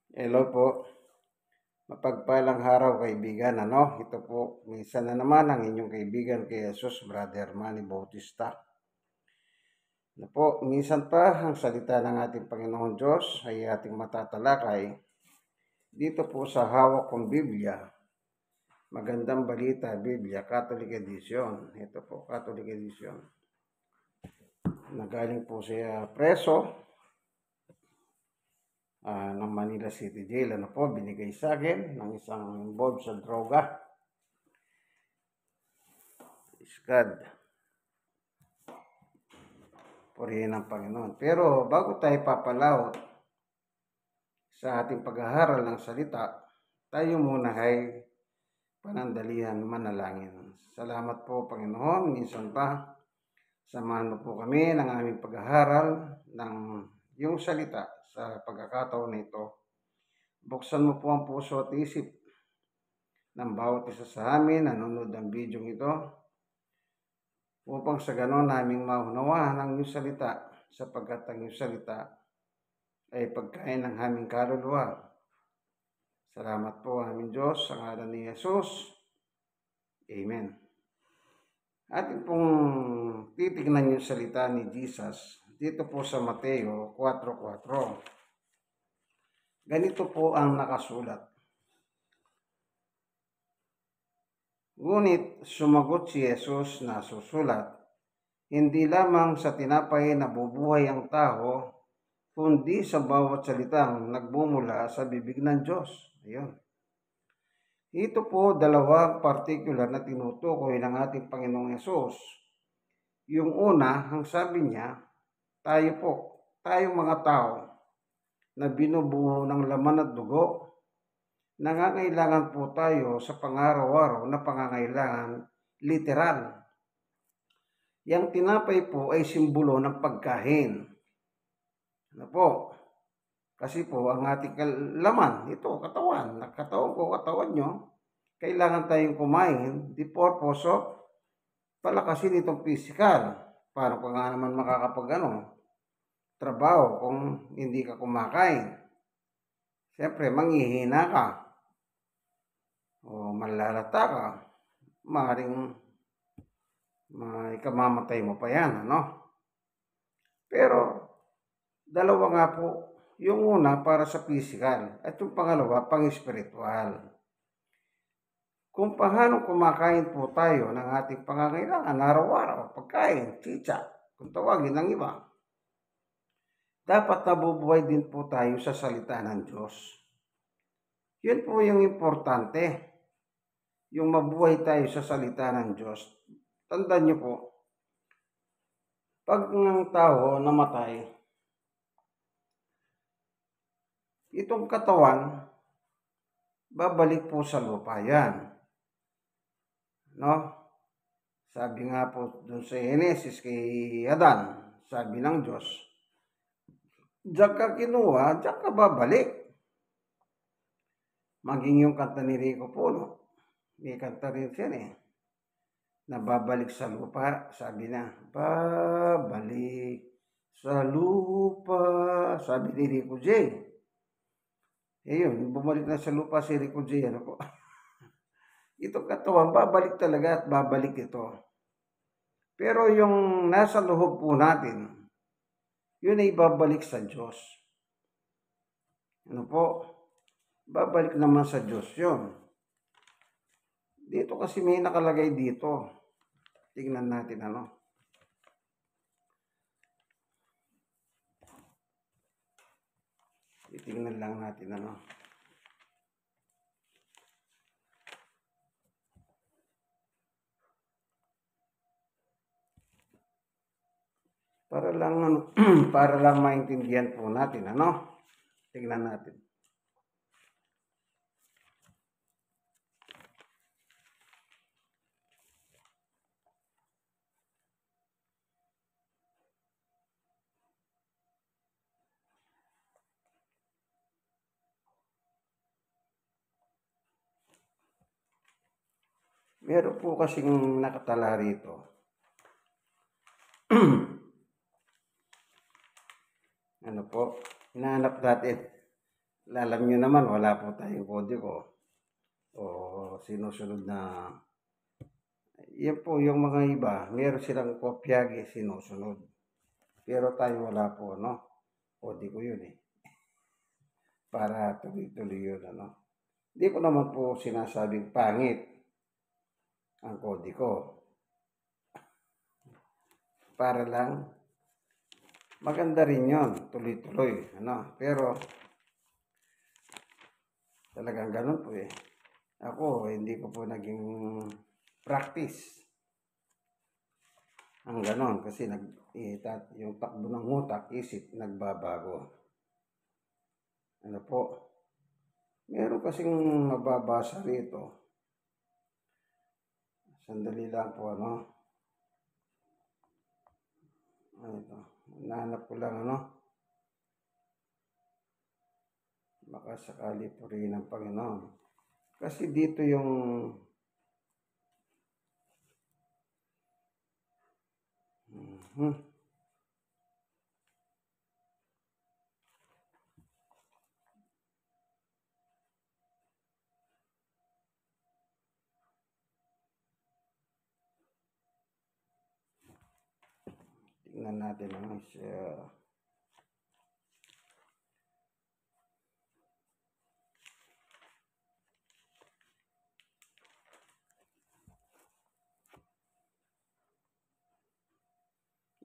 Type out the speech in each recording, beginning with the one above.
Hello po. Mapagpalang araw kaibigan. Ito po, minsan na naman ang inyong kaibigan kay Jesus, Brother Manny Bautista. Minsan pa ang salita ng ating Panginoon Diyos ay ating matatalakay dito po sa hawak kong Biblia. Magandang Balita, Biblia, Catholic Edition. Ito po, Catholic Edition. Nagaling po siya preso ng Manila City Jail. Binigay sa akin ng isang involved sa droga. Iskad. Purihin ng Panginoon. Pero bago tayo papalaot sa ating pag-aaral ng salita, tayo muna ay panandalihan manalangin. Salamat po, Panginoon. Minsan pa, samahan mo po kami ng aming pag-aaral ng iyong salita sa pagkakataon na ito. Buksan mo po ang puso at isip ng bawat isa sa amin nanonood ng video ito upang sa ganon naming maunawaan ang iyong salita sapagkat ang iyong salita ay pagkain ng aming kaluluwa. Salamat po aming Diyos sa ngalan ni Jesus. Amen. Atin pong titignan yung salita ni Jesus dito po sa Mateo 4:4. Ganito po ang nakasulat. Ngunit sumagot si Jesus na susulat, hindi lamang sa tinapay nabubuhay ang tao, kundi sa bawat salitang nagbumula sa bibig ng Diyos. Ayun. Ito po dalawang particular na tinutukoy ng ating Panginoong Yesus. Yung una, ang sabi niya, tayong mga tao na binubuo ng laman at dugo, nangangailangan po tayo sa pang-araw-araw na pangangailangan literal. Yang tinapay po ay simbolo ng pagkain. Kasi po ang ating laman, ito, katawan ko, katawan nyo, kailangan tayong kumain, the purpose of palakasin itong physical. Paano ka nga naman trabaho kung hindi ka kumakain? Siyempre, manghihina ka o malalata ka, maaaring ikamamatay mo pa yan, Pero, dalawa nga po, yung una para sa physical at yung pangalawa pang-spiritual. Kung paano kumakain po tayo ng ating pangangailangan araw-araw, pagkain, chicha, kung tawagin ng iba, dapat nabubuhay din po tayo sa salita ng Diyos. Yun po yung importante, yung mabuhay tayo sa salita ng Diyos. Tandaan niyo po, pag ng tao namatay, itong katawan, babalik po sa lupa yan. Sabi nga po dun sa Genesis kay Adan, sabi ng Diyos, diyan ka kinuha, diyan ka babalik. Maging yung kanta ni Rico Puno, may kanta rin siya na babalik sa lupa, sabi na, babalik sa lupa, sabi ni Rico J. Yun, bumalik na sa lupa si Rico J, Itong katawan, babalik talaga at babalik ito. Pero yung nasa loob po natin, yun ay babalik sa Diyos. Babalik naman sa Diyos yun. Dito kasi may nakalagay dito. Tingnan natin Itingnan lang natin Para lang para lang maintindihan po natin Tingnan natin. Meron po kasing nakatala rito. Hinahanap natin. alam nyo naman, wala po tayong kodiko o sinusunod na, yan po yung mga iba, meron silang kopyagi sinusunod. Pero tayo wala po, no? Kodiko yun eh. Para tuloy-tuloy yun, ano? Hindi ko naman po sinasabing pangit ang kodiko. Para lang, maganda rin yun, tuloy-tuloy, ano? Pero, talagang ganun po eh. Ako, hindi ko po naging practice ang ganon kasi yung takbo ng utak, isip, nagbabago. Ano po? Meron kasing mababasa rito. Sandali lang po, ano? Ito. Nahanap ko lang, ano? Baka sakali po rin ng Panginoon. Kasi dito yung tingnan natin ano siya.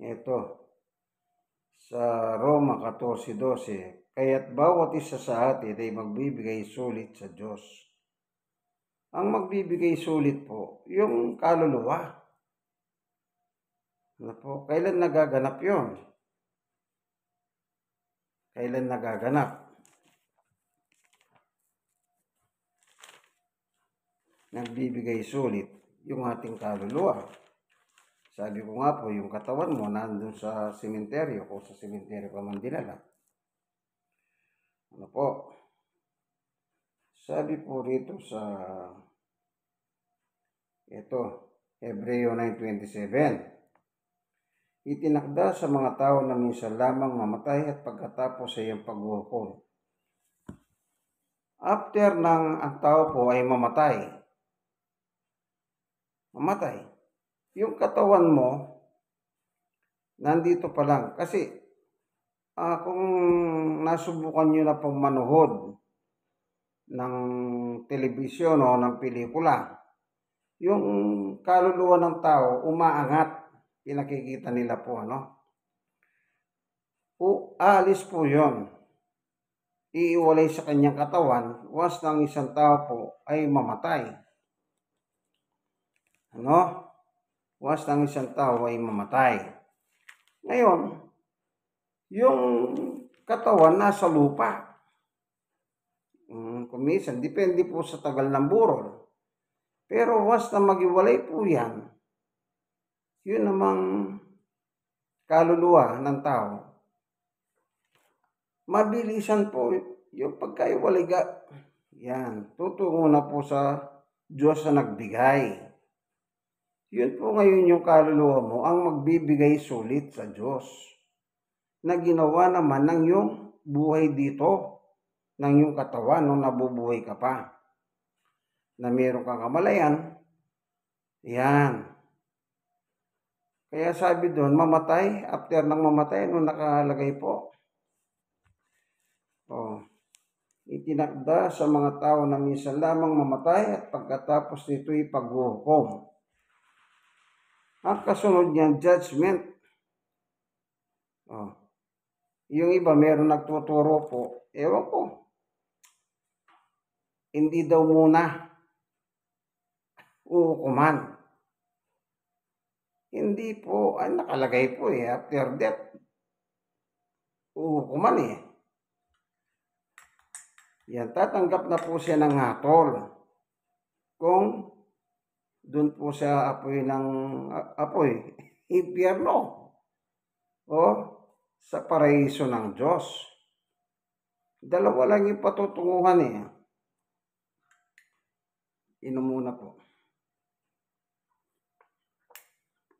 Ito, sa Roma 14:12, kaya't bawat isa sa atin ay magbibigay sulit sa Diyos. Ang magbibigay sulit po, yung kaluluwa. Ano po, kailan nagaganap yon? Kailan nagaganap? Nagbibigay sulit yung ating kaluluwa. Sabi ko nga po, yung katawan mo nandun sa sementeryo, kung sa sementeryo ka man dinala. Ano po? Sabi po rito sa ito, Hebreo 9:27. Itinakda sa mga tao na minsan lamang mamatay at pagkatapos sa iyong paghuhukom. After ng ang tao po ay mamatay, yung katawan mo, nandito pa lang. Kasi, kung nasubukan nyo na pong manood ng telebisyon o ng pelikula, yung kaluluwa ng tao, umaangat. Pinakikita nila po, ano? Aalis po yon. Iiwalay sa kanyang katawan once ng isang tao po ay mamatay. Ano? Once ng isang tao ay mamatay. Ngayon, yung katawan nasa lupa. Kuminsan, depende po sa tagal ng burol. Pero once na magiwalay po yan, yun namang kaluluwa ng tao. Mabilisan po yung pagkaiwalay yan, tutungo na po sa Diyos na nagbigay. Yun po ngayon yung kaluluwa mo ang magbibigay sulit sa Diyos na ginawa naman ng yung buhay dito, ng yung katawan nung nabubuhay ka pa. Na meron kang kamalayan, yan. Kaya sabi doon, mamatay, after ng mamatay, nung nakalagay po, itinakda sa mga tao na minsan lamang mamatay at pagkatapos nito'y paghuhukom. Ang kasunod niyan, judgment. Yung iba, meron nagtuturo po, ewan ko, hindi daw muna uhukuman. Hindi po, nakalagay po after death, uhukuman Yan, tatanggap na po siya ng hatol. Kung doon po sa apoy impyerno o sa paraiso ng Diyos. Dalawa lang yung patutunguhan Inom muna po.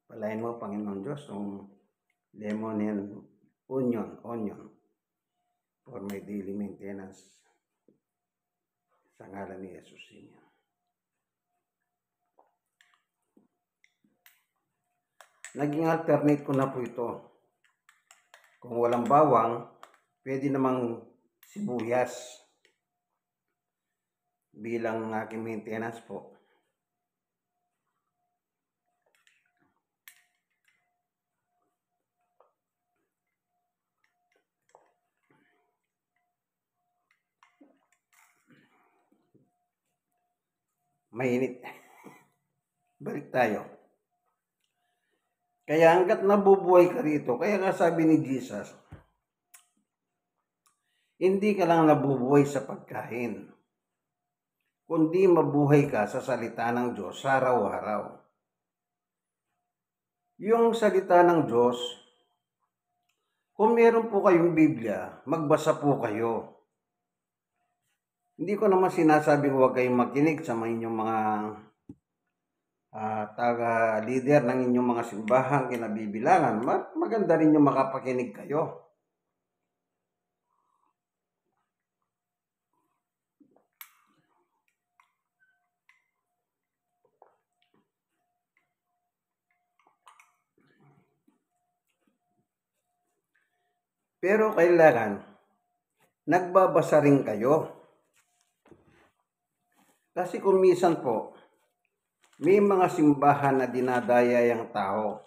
Palain mo, Panginoon Diyos, yung lemon and onion for my daily maintenance. Sa ngalan ni Jesus inyo. Naging alternate ko na po ito. Kung walang bawang, pwede namang sibuyas bilang aking maintenance po. Mainit. Balik tayo. Kaya hanggat nabubuhay ka rito, kaya nga sabi ni Jesus, hindi ka lang nabubuhay sa pagkain, kundi mabuhay ka sa salita ng Diyos sa araw-araw. Yung salita ng Diyos, kung meron po kayong Biblia, magbasa po kayo. Hindi ko naman sinasabing huwag kayong makinig sa inyong mga taga-leader ng inyong mga simbahang kinabibilangan. Maganda rin yung makapakinig kayo. Pero kailangan nagbabasa rin kayo. Kasi kung minsan po, may mga simbahan na dinadaya yung tao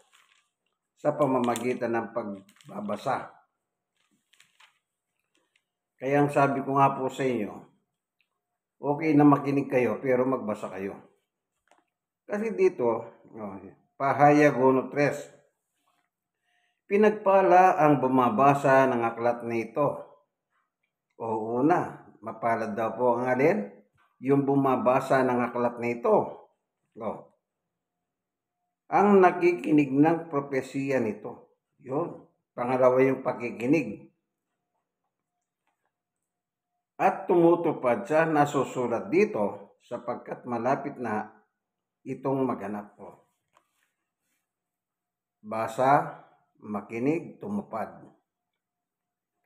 sa pamamagitan ng pagbabasa. Kaya ang sabi ko nga po sa inyo, okay na makinig kayo pero magbasa kayo. Kasi dito, pahayag 1:3, pinagpala ang bumabasa ng aklat na ito. O una, mapalad daw po ang alin? Yung bumabasa ng aklat na ito. Ang nakikinig ng propesiya nito. Yun. Pangalawa yung pakikinig. At tumutupad sa nasusulat dito sapagkat malapit na itong maganap po. Basa, makinig, tumupad.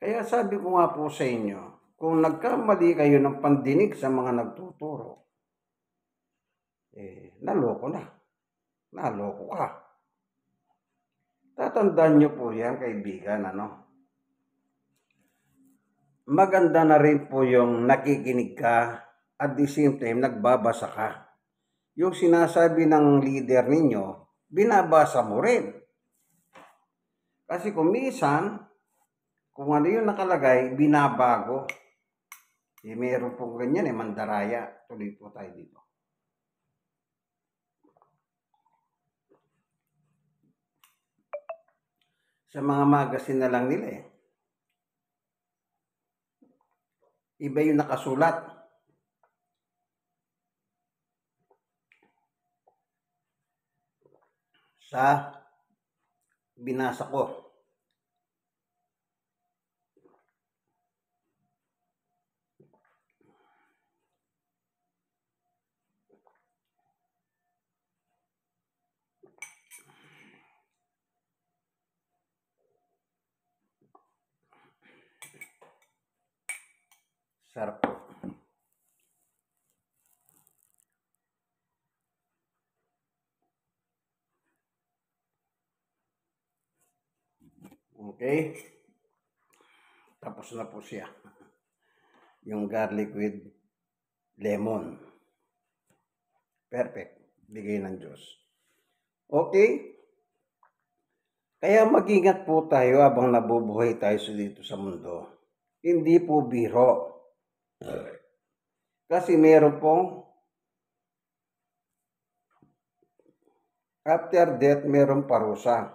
Kaya sabi ko nga po sa inyo, kung nagkamali kayo ng pandinig sa mga nagtuturo, naloko na. Naloko ka. Tatandaan nyo po yan, kaibigan, maganda na rin po yung nakikinig ka at the same time nagbabasa ka. Yung sinasabi ng leader ninyo, binabasa mo rin. Kasi kung minsan, kung ano yung nakalagay, binabago. Meron pong ganyan, mandaraya. Tuloy po tayo dito. Sa mga magazine na lang nila iba yung nakasulat. Sa binasa ko. Sarap po. Okay. Tapos na po siya. Yung garlic with lemon. Perfect. Bigay ng Diyos. Okay. Kaya mag-ingat po tayo habang nabubuhay tayo dito sa mundo. Hindi po biro. Kasi meron pong after death, meron parusa.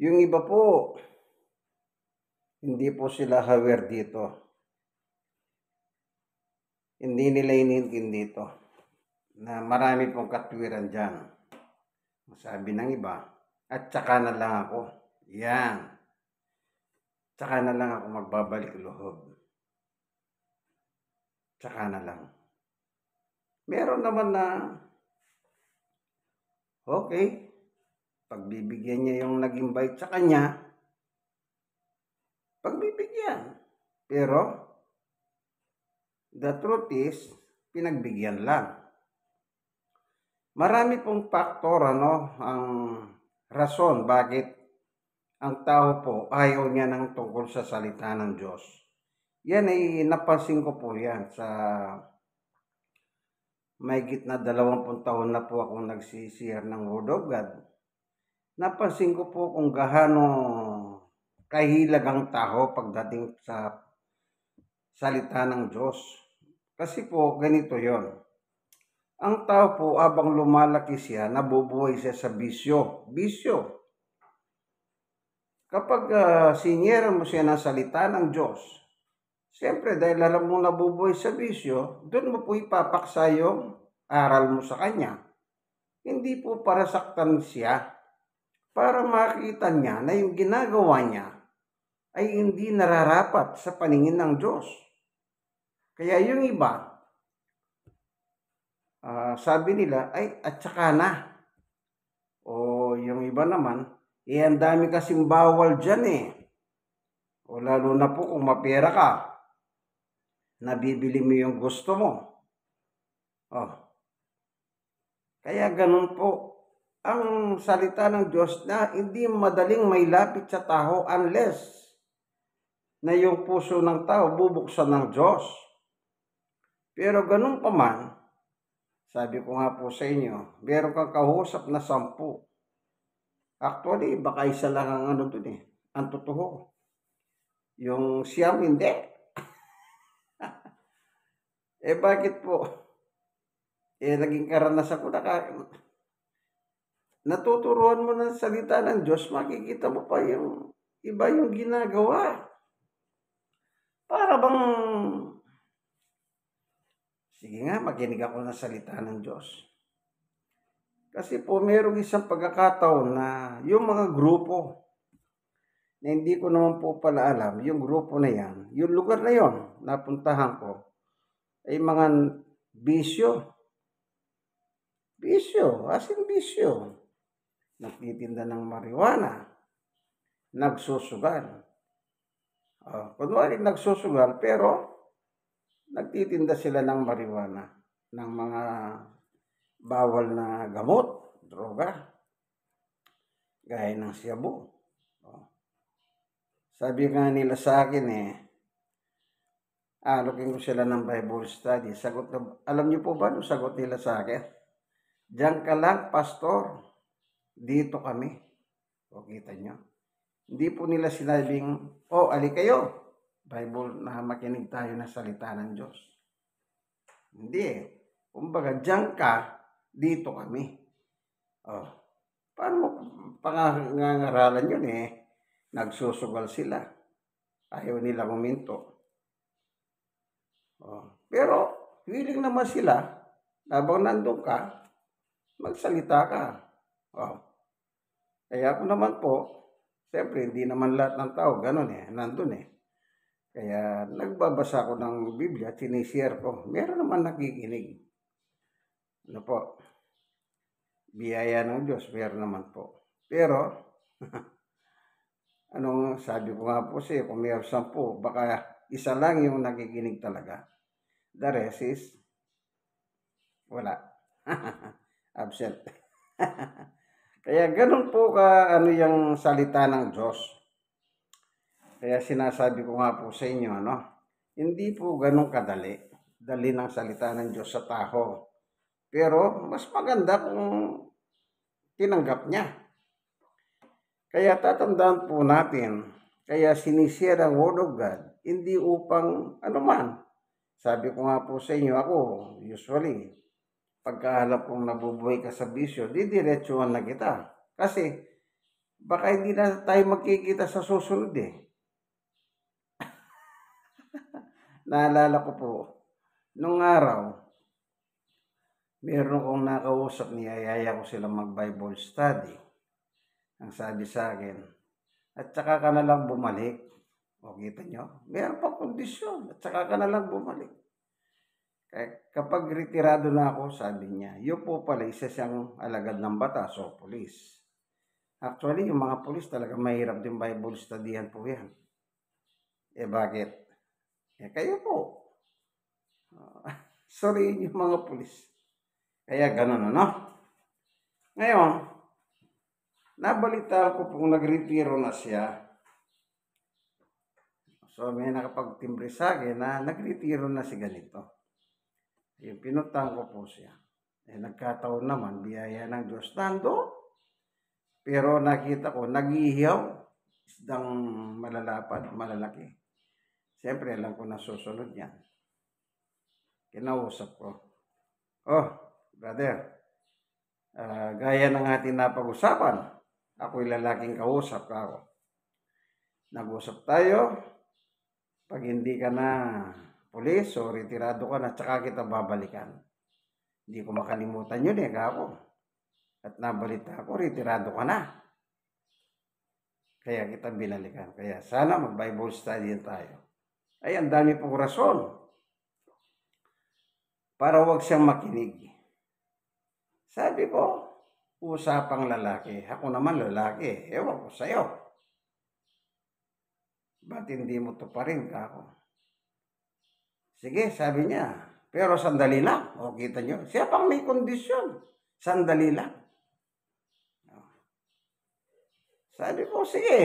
Yung iba po, hindi po sila aware dito. Hindi nila inintindi dito na marami pong katwiran dyan. Sabi ng iba, at saka na lang ako. Yan. Saka na lang ako magbabalik loob. Saka na lang. Meron naman na, okay, pagbibigyan niya yung nag-invite sa kanya, pagbibigyan. Pero, the truth is, pinagbigyan lang. Marami pong faktor, ang rason bakit ang tao po ayaw niya ng tungkol sa salita ng Diyos. Yan ay napansin ko po yan sa mahigit na 20 taon na po akong nagsishare ng Word of God. Napansin ko po kung gaano kahilag ang tao pagdating sa salita ng Diyos. Kasi po, ganito yon. Ang tao po, abang lumalaki siya, nabubuhay siya sa bisyo. Bisyo. Kapag sinyeran mo siya ng salita ng Diyos, siyempre dahil alam mo nabubuhay sa bisyo, doon mo po ipapaksa yung aral mo sa kanya. Hindi po para saktan siya, para makita niya na yung ginagawa niya ay hindi nararapat sa paningin ng Diyos. Kaya yung iba, sabi nila, ay at saka na. O yung iba naman, ang dami kasing bawal dyan eh. O lalo na po kung mapera ka, nabibili mo yung gusto mo. Kaya ganun po ang salita ng Diyos na hindi madaling mailapit sa tao unless na yung puso ng tao bubuksan ng Diyos. Pero ganun pa man, sabi ko nga po sa inyo, meron kang kausap na 10. Actually, baka isa lang ang dun eh, ang totoo. Yung siyam hindi. Bakit po? Naging karanasan ko na natuturuan mo ng salita ng Diyos, makikita mo pa yung iba yung ginagawa. Para bang, sige nga, makinig ako ng salita ng Diyos. Kasi po, mayroong isang pagkakataon na yung mga grupo, na hindi ko naman po pala alam, yung grupo na yan, yung lugar na yon, napuntahan ko, ay mga bisyo. Bisyo, as in bisyo. Nagtitinda ng marijuana, nagsusugal. Kunwari nagsusugal, pero nagtitinda sila ng marijuana, ng mga bawal na gamot, droga, gaya ng shabu. Sabi nga nila sa akin alokin ko sila ng Bible study. Alam niyo po ba yung sagot nila sa akin? Diyan ka lang, pastor. Dito kami. O, kita nyo. Hindi po nila sinabing, ali kayo. Bible na makinig tayo ng salita ng Diyos. Hindi Kumbaga, diyan ka, dito kami. Paano mo pangangaralan yun Nagsusugal sila. Ayaw nila huminto. Pero, willing naman sila, habang nandun ka, magsalita ka. Kaya ako naman po, siyempre, hindi naman lahat ng tao ganun nandun Kaya, nagbabasa ko ng Biblia, sinishare ko. Meron naman nakikinig. Ano po? Biyaya ng Diyos, meron naman po. Pero, anong sabi ko nga po siya, kung meron 10, baka isa lang yung nakikinig talaga. The rest is, wala. Absent. Kaya ganun po yung salita ng Diyos. Kaya sinasabi ko nga po sa inyo, hindi po ganun kadali. Dali ng salita ng Diyos sa tao. Pero mas maganda kung tinanggap niya. Kaya tatandaan po natin, kaya sinishare ang Word of God, hindi upang Sabi ko nga po sa inyo, ako, usually, pagkahalap kong nabubuhay ka sa bisyo, didiretsuhan na kita. Kasi, baka hindi na tayo magkikita sa susunod Naalala ko po, nung araw, meron kong nakausap, niyayaya ko sila mag-Bible study. Ang sabi sa akin, at saka ka na lang bumalik. O kita nyo, meron pa kondisyon, at saka ka na lang bumalik. Kapag retirado na ako, sabi niya, yun po pala isa siyang alagad ng batas o pulis. Actually, yung mga pulis talaga mahirap din Bible studyhan po yan. Bakit? Kayo po. Sorry yung mga pulis. Kaya ganun, ano? Ngayon, nabalita ko pong nagretiro na siya. So, may nakapagtimbre sa akin na nagretiro na si ganito. Yung pinutang ko po siya. Nagkataon naman, biyaya ng Diyos. Nando, pero nakita ko, nag-iihaw, isdang malalapad, malalaki. Siyempre, alam ko na susunod yan. Kinausap ko. Oh, brother, gaya ng ating napag-usapan, ako'y lalaking kausap ka ako. Nag-usap tayo, pag hindi ka na pulis o retirado ka na, tsaka kita babalikan. Hindi ko makalimutan yun ako. At nabalita ko, retirado ka na. Kaya kita binalikan. Kaya sana mag-Bible study tayo. Ay, ang dami pong rason para wag siyang makinig. Sabi ko, usapang lalaki. Ako naman lalaki. Ewan ko sa'yo. Ba't hindi mo tuparin ka ako? Sige, sabi niya. Pero sandali lang. O, kita nyo. Siya pang may kondisyon. Sandali lang. Sabi ko, sige.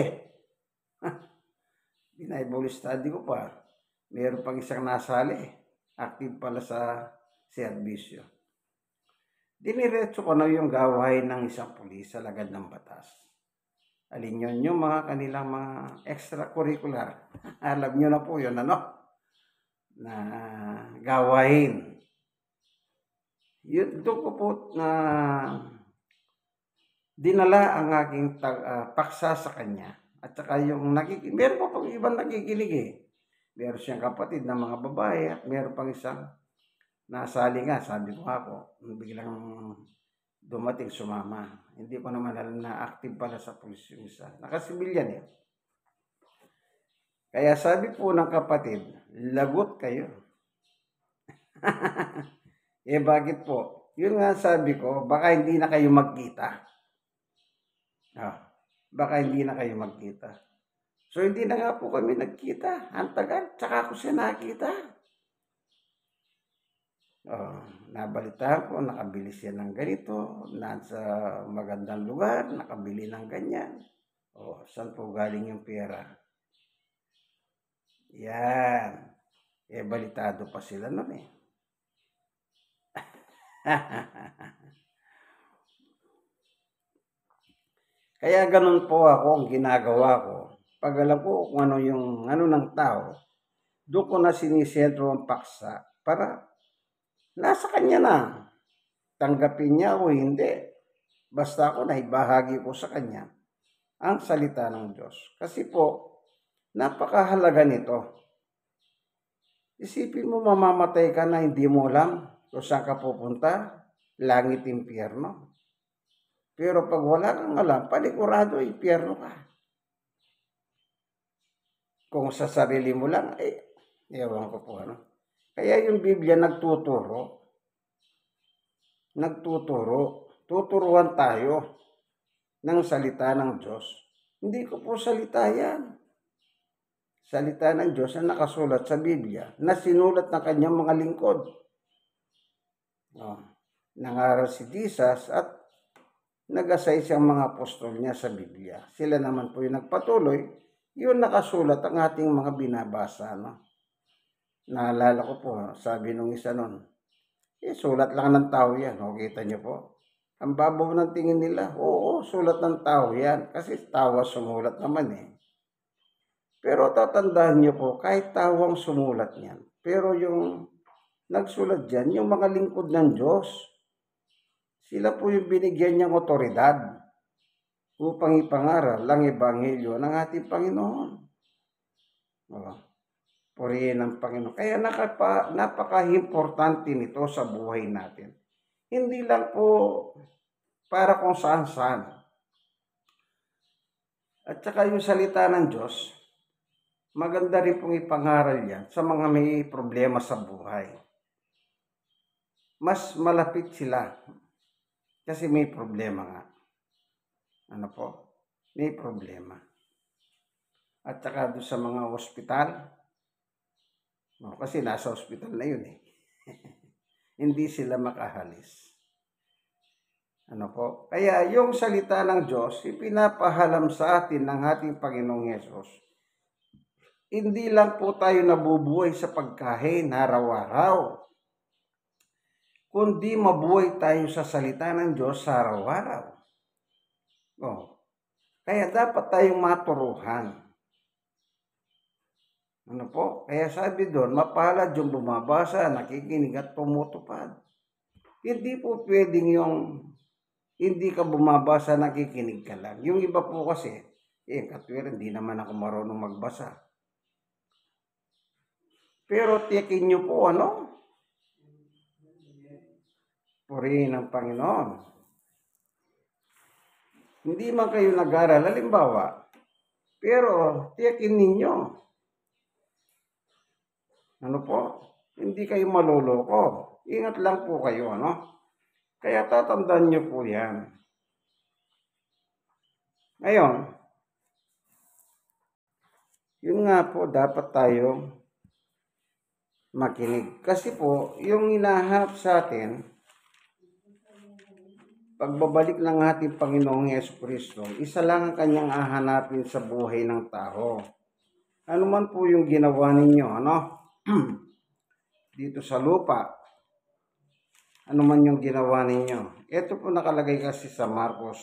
Bible study ko pa. Meron pang isang nasali. Active pala sa serbisyo. Diniretso ko na yung gawain ng isang pulis sa lagad ng batas. Alin yun yung mga kanilang mga extracurricular. Alam nyo na po yun, ano? Na gawain. Yun, doon ko po na dinala ang aking paksa sa kanya. At saka yung meron pa pang ibang nakikinig Meron siyang kapatid na mga babae at meron pang isang nasali nga, sabi ko ako, biglang dumating sumama. Hindi ko naman alam na active pala sa pulis yung isa. Nakasibilyan Kaya sabi po ng kapatid, lagot kayo. Bakit po? Yun nga sabi ko, baka hindi na kayo magkita. Baka hindi na kayo magkita. So, hindi na nga po kami nagkita. Ang tagal, tsaka ako siya nakita. Nabalitaan ko, nakabili siya ng ganito, nasa magandang lugar, nakabili ng ganyan. Saan po galing yung pera? Yan. Balitado pa sila nun Kaya ganun po ako ang ginagawa ko. Pag alam ko kung ano ng tao, doon ko na sinisentro ang paksa para nasa kanya na. Tanggapin niya o hindi. Basta ako naibahagi ko sa kanya ang salita ng Diyos. Kasi po, napakahalaga nito. Isipin mo mamamatay ka na hindi mo alam kung saan ka pupunta, langit, impyerno. Pero pag wala kang alam, panigurado, impyerno ka. Kung sa sarili mo lang, ewan ko po Kaya yung Biblia tuturuan tayo ng salita ng Diyos. Hindi ko po salita yan. Salita ng Diyos na nakasulat sa Biblia, na sinulat ng kanyang mga lingkod. Nangaral si Jesus at nag-asay siyang mga apostol niya sa Biblia. Sila naman po yung nagpatuloy, yun nakasulat ang ating mga binabasa. Naalala ko po, sabi nung isa nun, sulat lang ng tao yan. Kita niyo po. Ang babaw ng tingin nila, oo, sulat ng tao yan. Kasi tawa sumulat naman Pero tatandaan niyo po, kahit tawang sumulat niyan. Pero yung nagsulat dyan, yung mga lingkod ng Diyos, sila po yung binigyan niyang otoridad upang ipangaral ang ebanghelyo ng ating Panginoon. Purihin ng Panginoon. Kaya napaka-importante nito sa buhay natin. Hindi lang po para kung saan-saan. At saka yung salita ng Diyos, maganda rin pong ipangaral yan sa mga may problema sa buhay. Mas malapit sila kasi may problema nga. May problema. At saka doon sa mga ospital, Kasi nasa ospital na yun eh. Hindi sila makahalis. Kaya yung salita ng Diyos, ipinapahalam sa atin ng ating Panginoong Yesus. Hindi lang po tayo nabubuhay sa pagkain araw-araw, kundi mabuhay tayo sa salita ng Diyos sa araw-araw. Kaya dapat tayong maturuhan. Kaya sabi doon, mapalad yung bumabasa, nakikinig at tumutupad. Hindi po pwedeng yung hindi ka bumabasa, nakikinig ka lang. Yung iba po kasi, katwira, hindi naman ako marunong magbasa. Pero tiyakin nyo po, purihin ng Panginoon. Hindi man kayo nag-aral, halimbawa, pero tiyakin ninyo. Hindi kayo maluloko. Ingat lang po kayo, Kaya tatandaan nyo po yan. Ngayon, yun nga po, dapat tayo makinig. Kasi po, yung hinahanap sa atin, pagbabalik ng ating Panginoong Jesucristo, isa lang ang kanyang hahanapin sa buhay ng tao. Ano man po yung ginawa ninyo, dito sa lupa, ano man yung ginawa ninyo. Ito po nakalagay kasi sa Marcos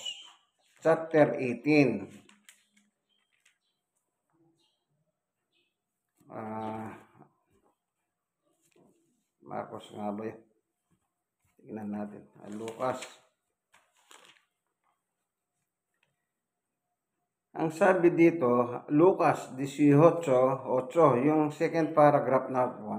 chapter 18. Marcos nga ba yun? Tingnan natin. Lucas. Ang sabi dito, Lucas 18:8, yung second paragraph na po,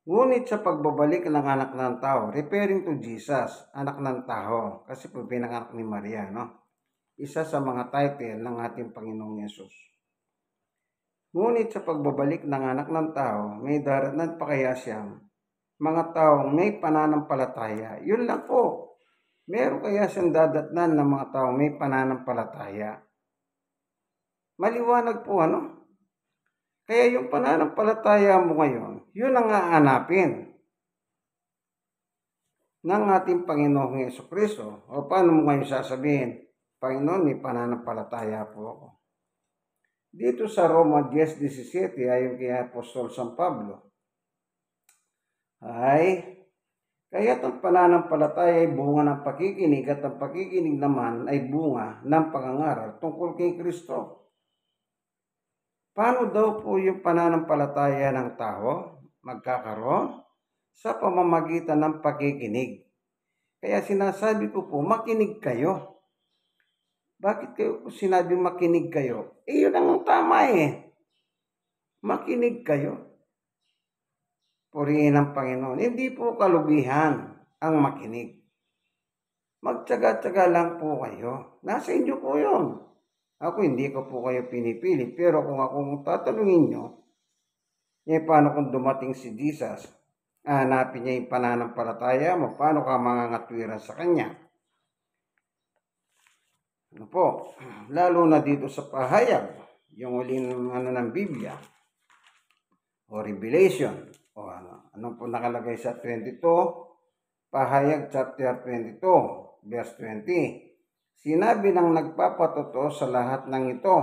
Ngunit sa pagbabalik ng anak ng tao, referring to Jesus, anak ng tao, kasi po pinanganak ni Maria, Isa sa mga title ng ating Panginoong Yesus. Ngunit sa pagbabalik ng anak ng tao, may daratnan pa kaya siyang mga taong may pananampalataya. Yun lang po. Meron kaya siyang dadatnan ng mga taong may pananampalataya. Maliwanag po, Kaya yung pananampalataya mo ngayon, yun ang hahanapin ng ating Panginoong Jesucristo. O paano mo ngayon sasabihin, Panginoon, may pananampalataya po ako. Dito sa Roma 10:17, ayon kay Apostol San Pablo, kaya't ang pananampalataya ay bunga ng pakikinig at ang pakikinig naman ay bunga ng pangangaral tungkol kay Kristo. Paano daw po yung pananampalataya ng tao magkakaroon? Sa pamamagitan ng pakikinig. Kaya sinasabi ko po, makinig kayo. Bakit kayo sinabi makinig kayo? Yun ang tama Makinig kayo. Purihin ang Panginoon. Hindi po kalugihan ang makinig. Magtsaga-tsaga lang po kayo. Nasa inyo po yun. Ako hindi ko po kayo pinipili. Pero kung akong tatanungin nyo, paano kung dumating si Jesus? Hanapin niya yung pananampalataya mo. Paano ka mangangatwiran sa kanya? Lalo na dito sa pahayag, yung uling ng Biblia, o Revelation, o ano po nakalagay sa 22, pahayag chapter 22, verse 20. Sinabi ng nagpapatotoo sa lahat ng ito,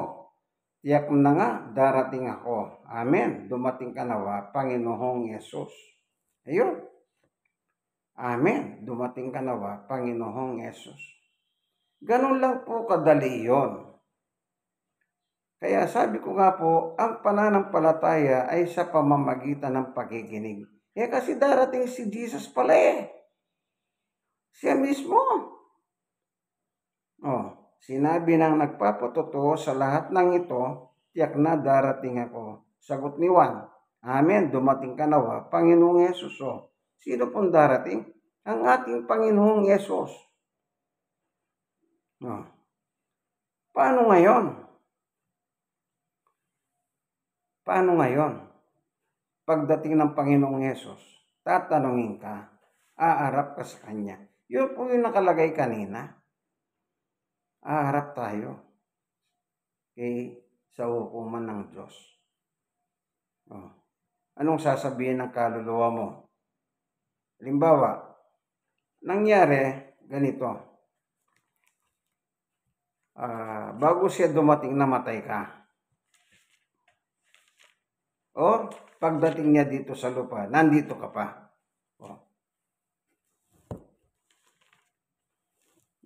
tiyak na nga, darating ako. Amen. Dumating ka nawa, Panginoong Yesus. Ayun. Amen. Dumating ka nawa, Panginoong Yesus. Ganun lang po kadali yun. Kaya sabi ko nga po, ang pananampalataya ay sa pamamagitan ng pakikinig. Kasi darating si Jesus pala Siya mismo. Sinabi ng nagpapatotoo sa lahat ng ito, tiyak na darating ako. Sagot ni Juan, Amen, dumating ka nawa, Panginoong Yesus. Sino pong darating? Ang ating Panginoong Yesus. Paano ngayon? Pagdating ng Panginoong Yesus, tatanungin ka, aarap ka sa Kanya. Yun po yung nakalagay kanina. Aharap tayo sa hukuman ng Diyos. anong sasabihin ng kaluluwa mo? Halimbawa, nangyari ganito. Bago siya dumating, namatay ka. O pagdating niya dito sa lupa, nandito ka pa.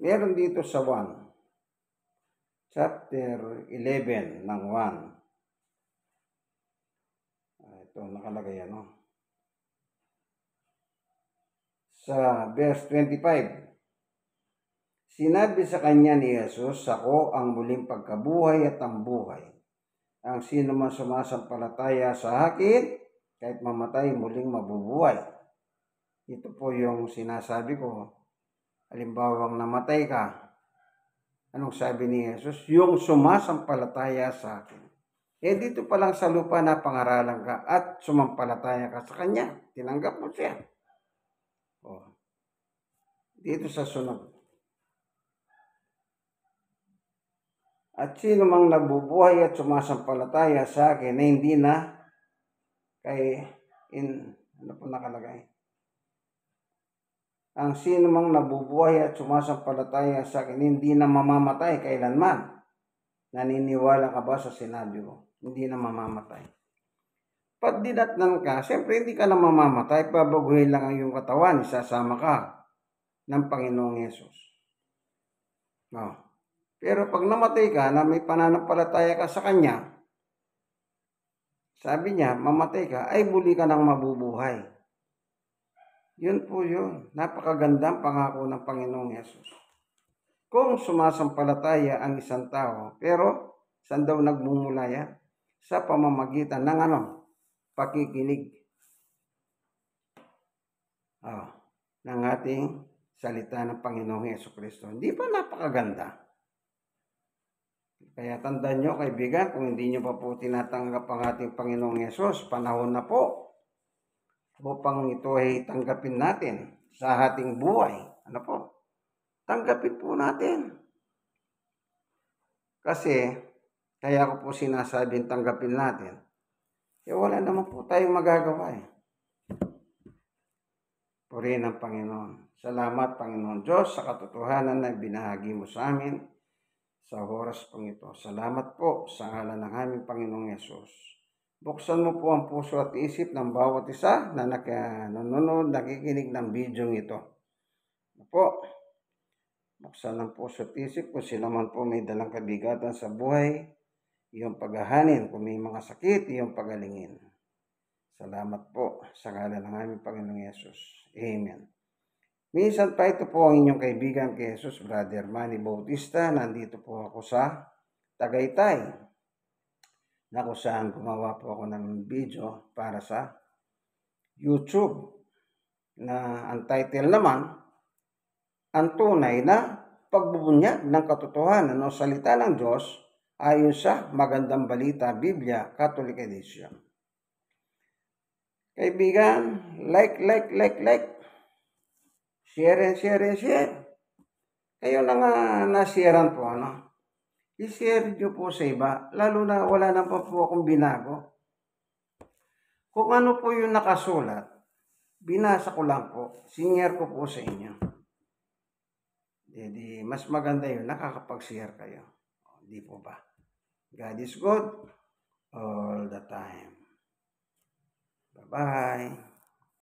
Meron dito sa 1, chapter 11 ng 1. Ito nakalagay sa verse 25. Sinabi sa kanya ni Jesus, "Ako ang muling pagkabuhay at ang buhay. Ang sino man sumasampalataya sa akin, kahit mamatay, muling mabubuhay." Ito po yung sinasabi ko. Halimbawang namatay ka, anong sabi ni Jesus? Yung sumasampalataya sa akin. Dito pa lang sa lupa napangaralan ka at sumampalataya ka sa Kanya. Tinanggap mo siya. Dito sa sunod. At sino mang nabubuhay at sumasampalataya sa akin na hindi na ano po nakalagay? Ang sino mang nabubuhay at sumasampalataya sa akin, hindi na mamamatay kailanman. Naniniwala ka ba sa sinabi ko? Hindi na mamamatay. Pag dinatnan ka, siyempre hindi ka na mamamatay, babaguhin lang ang iyong katawan, isasama ka ng Panginoong Yesus. Pero pag namatay ka na may pananampalataya ka sa Kanya, sabi niya, mamatay ka, ay muli ka nang mabubuhay. Yun po yun. Napakagandang pangako ng Panginoong Yesus. Kung sumasampalataya ang isang tao, pero saan daw nagmumula yan? Sa pamamagitan ng pakikinig. Ng ating salita ng Panginoong Jesucristo. Hindi ba napakaganda? Kaya tandaan nyo, kaibigan, kung hindi nyo pa po tinatanggap ang ating Panginoong Yesus, panahon na po upang ito ay tanggapin natin sa ating buhay. Tanggapin po natin. Kasi, kaya ko po sinasabing tanggapin natin. Wala naman po tayong magagawa Purihin ang Panginoon. Salamat, Panginoon Diyos, sa katotohanan na binahagi mo sa amin sa oras pong ito. Salamat po sa ngalan ng aming Panginoong Yesus. Buksan mo po ang puso at isip ng bawat isa na nanonood, nakikinig ng video ito. Buksan ang puso at isip kung sila man po may dalang kabigatan sa buhay, iyong paghahanin. Kung may mga sakit, iyong pagalingin. Salamat po sa ngalan ng aming Panginoong Yesus. Amen. Minsan pa ito po ang inyong kaibigan kay Jesus, Brother Manny Bautista. Nandito po ako sa Tagaytay, na kung saan gumawa po ako ng video para sa YouTube na ang title naman, ang tunay na pagbubunyag ng katotohanan o salita ng Diyos ayon sa Magandang Balita, Biblia, Catholic Edition. Kaibigan, like. Share and share. Kayo na nga nasharean po, I-share nyo po sa iba, lalo na wala na po akong binago. Kung ano po yung nakasulat, binasa ko lang po, sinare ko po sa inyo. Mas maganda yun, nakakapag-share kayo. Di po ba? God is good all the time. Bye-bye.